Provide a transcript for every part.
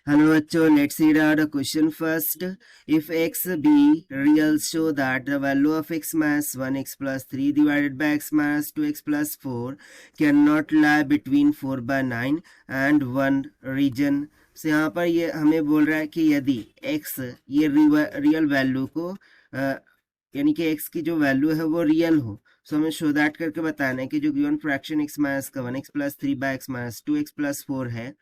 Hello बच्चों, let's read out a question first. If x be real, show that the value of x minus 1 x plus 3 divided by x minus 2 x plus 4 cannot lie between 4 by 9 and 1 region. So यहाँ पर ये हमें बोल रहा है कि यदि x ये रियल वैल्यू को यानी कि x की जो वैल्यू है वो रियल हो, सो हमें शो दैट करके बताना है कि जो गिवन फ्रैक्शन x माइनस का 1 x plus 3 by x minus 2 x plus 4 है,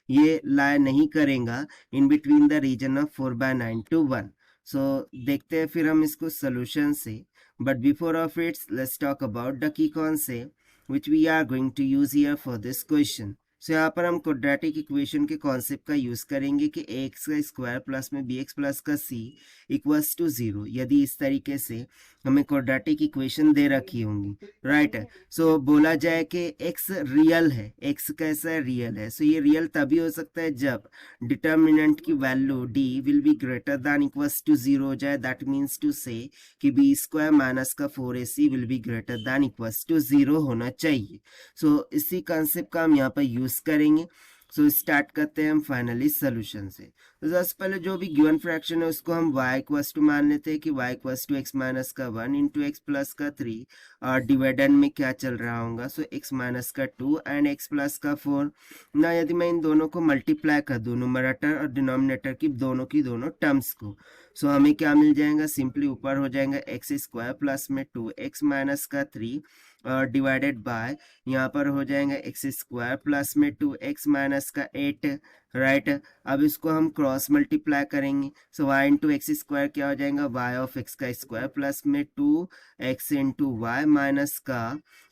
ये लाई नहीं करेगा in between the region of 4 by 9 to 1. So देखते हैं फिर हम इसको सोल्यूशन से. But before of its let's talk about the key concept which we are going to use here for this question. So यहाँ पर हम क्वाड्रेटिक इक्वेशन के कॉन्सेप्ट का यूज करेंगे कि ए एक्स का स्क्वायर प्लस में बी एक्स प्लस का सी इक्वल्स टू 0. यदि इस तरीके से हमें क्वाड्रेटिक इक्वेशन दे रखी होंगी, राइट. सो बोला जाए कि एक्स रियल है, एक्स कैसा है, रियल है. सो ये रियल तभी हो सकता है जब डिटर्मिनेंट की value D will be greater than equals to 0 हो जाए. दैट मीन्स टू से कि बी स्क्वायर माइनस का 4ac will be greater than equals to 0 होना चाहिए. सो इसी कॉन्सेप्ट का हम यहाँ पर यूज करेंगे. सो स्टार्ट करते हैं हम फाइनली सोल्यूशन से. तो सबसे पहले जो भी गिवन फ्रैक्शन है उसको हम y इक्वल्स टू मान लेते हैं कि y equals to x minus का 1 इंटू एक्स प्लस का 3 और डिवाइडेंड में क्या चल रहा होगा. सो x माइनस का 2 एंड x प्लस का 4. ना यदि मैं इन दोनों को मल्टीप्लाई कर दूं, न्यूमरेटर और डिनोमिनेटर की दोनों टर्म्स को, सो हमें क्या मिल जाएगा, सिंपली ऊपर हो जाएगा एक्स स्क्वायर प्लस में 2x माइनस का 3 और डिवाइडेड बाय यहाँ पर हो जाएगा एक्स स्क्वायर प्लस में 2x माइनस का 8, राइट. अब इसको हम क्रॉस मल्टीप्लाई करेंगे. So y into x square क्या हो जाएगा, y ऑफ x का स्क्वायर प्लस में 2x इंटू वाई माइनस का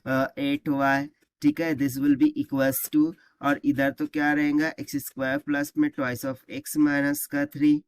8y. ठीक है, this will be equals to, और इधर तो क्या रहेगा, एक्स स्क्वायर प्लस में ट्वाइस ऑफ x माइनस का 3.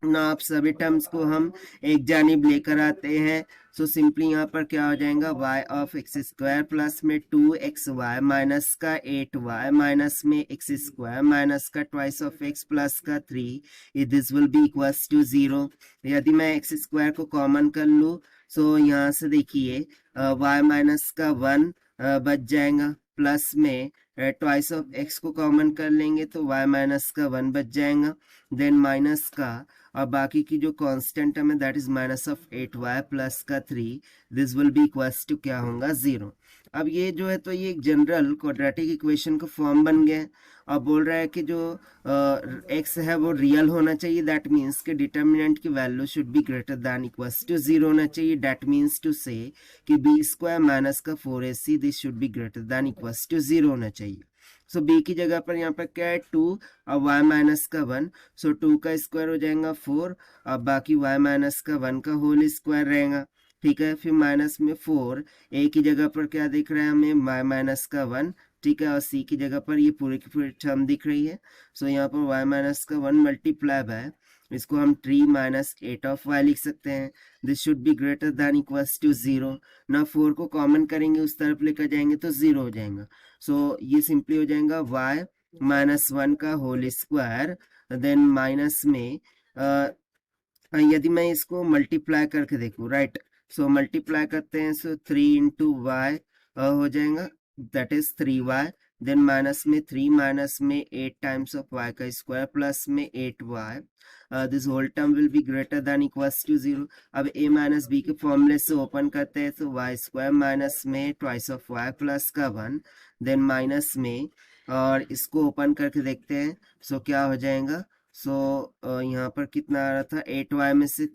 ना आप सभी टर्म्स को हम एक जानिब लेकर आते हैं. सो सिंपली यहाँ पर क्या हो जाएगा, y of x square plus में 2xy माइनस का 8y माइनस में एक्स स्क्वायर माइनस का ट्वाइस ऑफ x प्लस का 3. This will be equals to 0. यदि मैं एक्स स्क्वायर को कॉमन कर लूँ, सो यहाँ से देखिए y माइनस का 1 बच जाएगा, प्लस में ट्वाइस ऑफ x को कॉमन कर लेंगे तो y माइनस का 1 बच जाएगा, देन माइनस का और बाकी की जो कांस्टेंट टर्म है that is minus of 8y plus का 3. This will be equals to क्या होगा, 0. अब ये जो है तो ये एक जनरल क्वाड्रेटिक इक्वेशन का फॉर्म बन गया है. और बोल रहा है कि जो x है वो रियल होना चाहिए. दैट मीन्स कि डिटर्मिनेंट की value should be greater than equals to 0 होना चाहिए. दैट मीन्स टू से कि बी स्क्वायर माइनस का 4ac this should be greater than equals to 0 होना चाहिए. सो बी की जगह पर यहाँ पर क्या है, 2 और y माइनस का 1. सो 2 का स्क्वायर हो जाएगा 4 और बाकी y माइनस का 1 का होल स्क्वायर रहेगा. ठीक है, फिर माइनस में 4, a की जगह पर क्या दिख रहा है हमें, y माइनस का 1. ठीक है, और c की जगह पर ये पूरी की पूरी टर्म दिख रही है. सो यहाँ पर y माइनस का 1 मल्टीप्लाई बाय, इसको हम 3 माइनस 8 ऑफ y लिख सकते हैं. This should be greater than equals to 0. ना 4 को कॉमन करेंगे उस तरफ लेकर जाएंगे तो 0 हो जाएगा. सो ये सिंपली हो जाएगा y माइनस 1 का होल स्क्वायर, देन माइनस में यदि मैं इसको मल्टीप्लाई करके देखूं, राइट. सो मल्टीप्लाई करते हैं, सो 3 इंटू वाई हो जाएगा, that is 3y. Then minus में 3 माइनस में 8 टाइम्स ऑफ y का स्क्वायर प्लस में 8y. This whole term will be greater than equals to 0. अब a माइनस बी के फॉर्मूले से ओपन करते हैं तो y स्क्वायर माइनस में ट्वाइस ऑफ y प्लस का 1, देन माइनस में, और इसको ओपन करके देखते हैं. सो क्या हो जाएगा, सो यहाँ पर कितना आ रहा था, 8y में से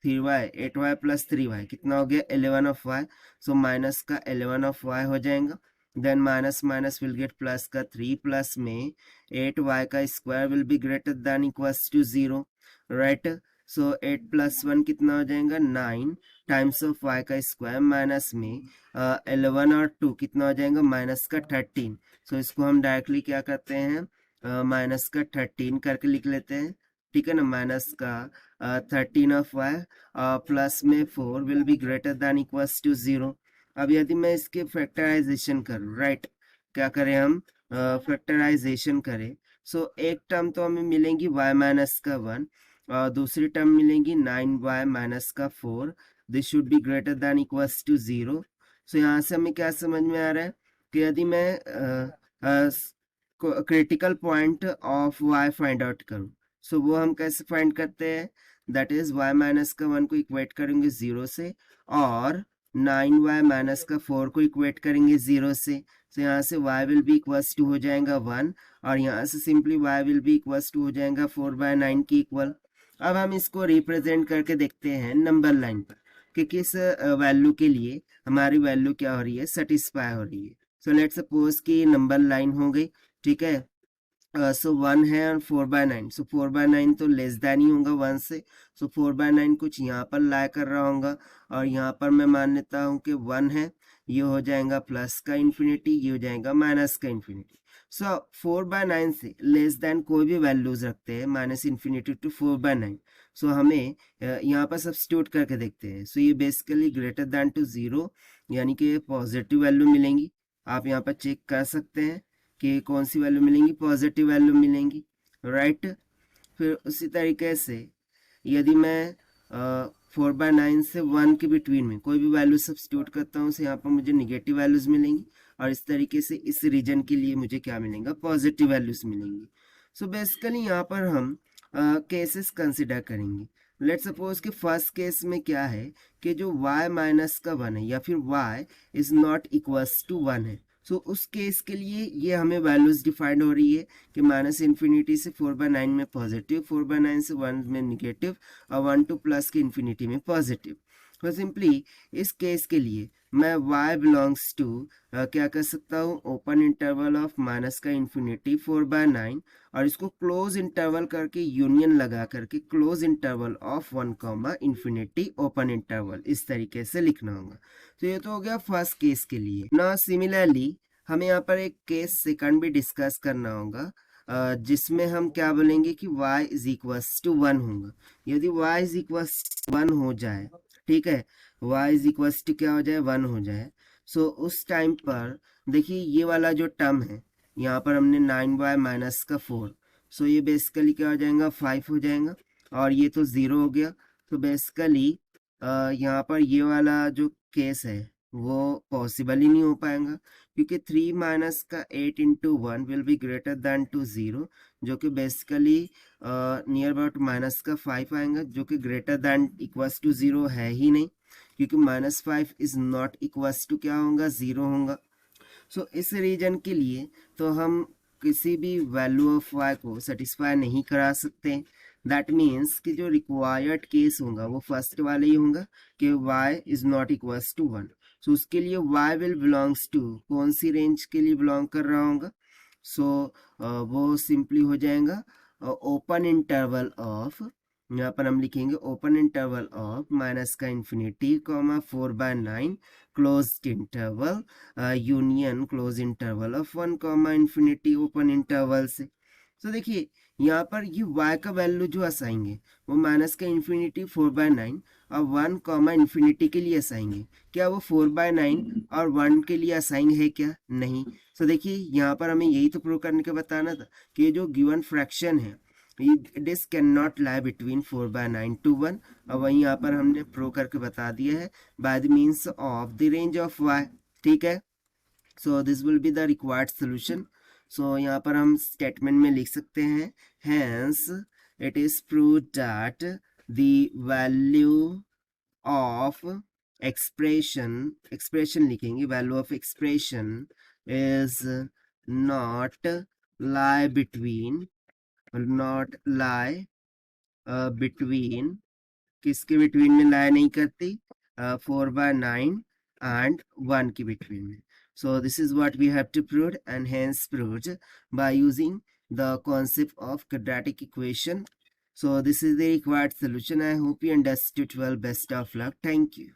3y 8y प्लस 3y कितना हो गया, 11 ऑफ y. सो माइनस का 11 ऑफ y हो जाएगा. Then minus minus will get plus का 3 प्लस में 8y का square will be greater than equals to 0, right. So 8 plus 1 कितना हो जाएगा, 9 टाइम्स ऑफ y का स्क्वायर माइनस में 11 और 2 कितना हो जाएगा, माइनस का 13. सो इसको हम डायरेक्टली क्या करते हैं, माइनस का 13 करके लिख लेते हैं. ठीक है ना, माइनस का 13 ऑफ y प्लस में 4 will be greater than equals to 0. अब यदि मैं इसके फैक्टराइजेशन करूं, राइट, क्या करें हम, फैक्टराइजेशन करें. सो एक टर्म तो हमें मिलेंगी y माइनस का 1 और दूसरी टर्म मिलेंगी 9y माइनस का 4. This should be greater than equals to 0. So यहाँ से हमें क्या समझ में आ रहा है कि यदि मैं critical point of y find out करूं, सो वो हम कैसे फाइंड करते हैं, दैट इज y माइनस का 1 को इक्वेट करेंगे 0 से और 9y माइनस का 4 को इक्वेट करेंगे 0 से, तो यहाँ से y will be equals to हो जाएगा 1 और यहाँ से simply y will be equals to हो जाएगा 4/9 की इक्वल। अब हम इसको रिप्रेजेंट करके देखते हैं नंबर लाइन पर कि किस वैल्यू के लिए हमारी वैल्यू क्या हो रही है, सेटिस्फाई हो रही है। सो लेट्स सपोज कि नंबर लाइन हो गई, ठीक है। सो 1 है और 4/9, सो 4/9 तो लेस देन ही होगा 1 से, सो 4/9 कुछ यहाँ पर लाई कर रहा होगा और यहाँ पर मैं मान लेता हूँ कि 1 है, ये हो जाएगा प्लस का इन्फिनिटी, ये हो जाएगा माइनस का इन्फिनिटी। सो 4/9 से लेस देन कोई भी वैल्यूज रखते हैं माइनस इन्फिनिटी टू 4/9, सो हमें यहाँ पर सब्स्टिट्यूट करके देखते हैं। सो ये बेसिकली ग्रेटर देन टू 0 यानी कि पॉजिटिव वैल्यू मिलेंगी। आप यहाँ पर चेक कर सकते हैं कि कौन सी वैल्यू मिलेंगी, पॉजिटिव वैल्यू मिलेंगी, राइट। फिर उसी तरीके से यदि मैं 4/9 से 1 के बिटवीन में कोई भी वैल्यू सब्स्टिट्यूट करता हूँ, तो यहाँ पर मुझे निगेटिव वैल्यूज मिलेंगी और इस तरीके से इस रीजन के लिए मुझे क्या मिलेगा, पॉजिटिव वैल्यूज मिलेंगी। सो बेसिकली यहाँ पर हम केसेस कंसिडर करेंगे। लेट्स सपोज कि फर्स्ट केस में क्या है कि जो y माइनस का 1 है या फिर y is not equals to 1 है, सो उस केस के लिए ये हमें वैल्यूज डिफाइंड हो रही है कि माइनस इन्फिनिटी से 4/9 में पॉजिटिव, 4/9 से 1 में निगेटिव और 1 टू प्लस के इन्फिनिटी में पॉजिटिव। तो सिंपली इस केस के लिए मैं y बिलोंग्स टू क्या कर सकता हूँ, ओपन इंटरवल ऑफ माइनस का इन्फिनिटी 4/9 और इसको क्लोज इंटरवल करके यूनियन लगा करके close interval of 1 infinity open interval, इस तरीके से लिखना होगा। तो ये तो हो गया फर्स्ट केस के लिए। ना सिमिलरली हमें यहाँ पर एक केस सेकंड भी डिस्कस करना होगा जिसमें हम क्या बोलेंगे कि y इज इक्वल्स टू 1 होगा। यदि y इज इक्वल्स 1 हो जाए, ठीक है, y इज इक्वल्स टू क्या हो जाए, 1 हो जाए, सो उस टाइम पर देखिए ये वाला जो टर्म है यहाँ पर हमने 9y माइनस का 4, सो ये बेसिकली क्या हो जाएगा, 5 हो जाएगा और ये तो 0 हो गया। तो बेसिकली यहाँ पर ये वाला जो केस है वो पॉसिबल ही नहीं हो पाएगा क्योंकि 3 माइनस का 8 into 1 will be greater than to 0, जो कि बेसिकली नियर अबाउट माइनस का 5 आएगा, जो कि ग्रेटर दैन इक्वल्स टू 0 है ही नहीं क्योंकि -5 इज नॉट इक्वल्स टू क्या होगा, 0 होगा। सो इस रीजन के लिए तो हम किसी भी वैल्यू ऑफ y को सेटिस्फाई नहीं करा सकते। दैट मीन्स कि जो रिक्वायर्ड केस होगा वो फर्स्ट वाला ही होगा कि y is not equals to 1। So उसके लिए y विल बिलोंग्स टू कौन सी रेंज के लिए बिलोंग कर रहा होगा, सो वो सिंपली हो जाएगा ओपन इंटरवल ऑफ, यहाँ पर हम लिखेंगे ओपन इंटरवल ऑफ माइनस का infinity 4/9 close interval union close interval of 1 infinity open interval से। तो देखिए यहाँ पर ये y का वैल्यू जो असाएंगे वो माइनस का इन्फिनिटी 4/9 और 1 इन्फिनिटी के लिए असाएंगे। क्या वो 4/9 और 1 के लिए असाएंगे है क्या, नहीं। तो देखिए यहाँ पर हमें यही तो प्रूव करने के बताना था कि जो गिवन फ्रैक्शन है this can not lie between 4/9 to 1 और वहीं यहाँ पर हमने प्रूव करके बता दिया है by the means of the range of y, ठीक है। So this will be the required solution. So यहाँ पर हम स्टेटमेंट में लिख सकते हैं hence it is proved that the value of expression लिखेंगे, value of expression is not lie between between किसके बिटवीन में लाई नहीं करती, 4/9 and 1 के बिटवीन में। So this is what we have to prove and hence proved by using the concept of quadratic equation. So this is the required solution. I hope you understood well. Best of luck. Thank you.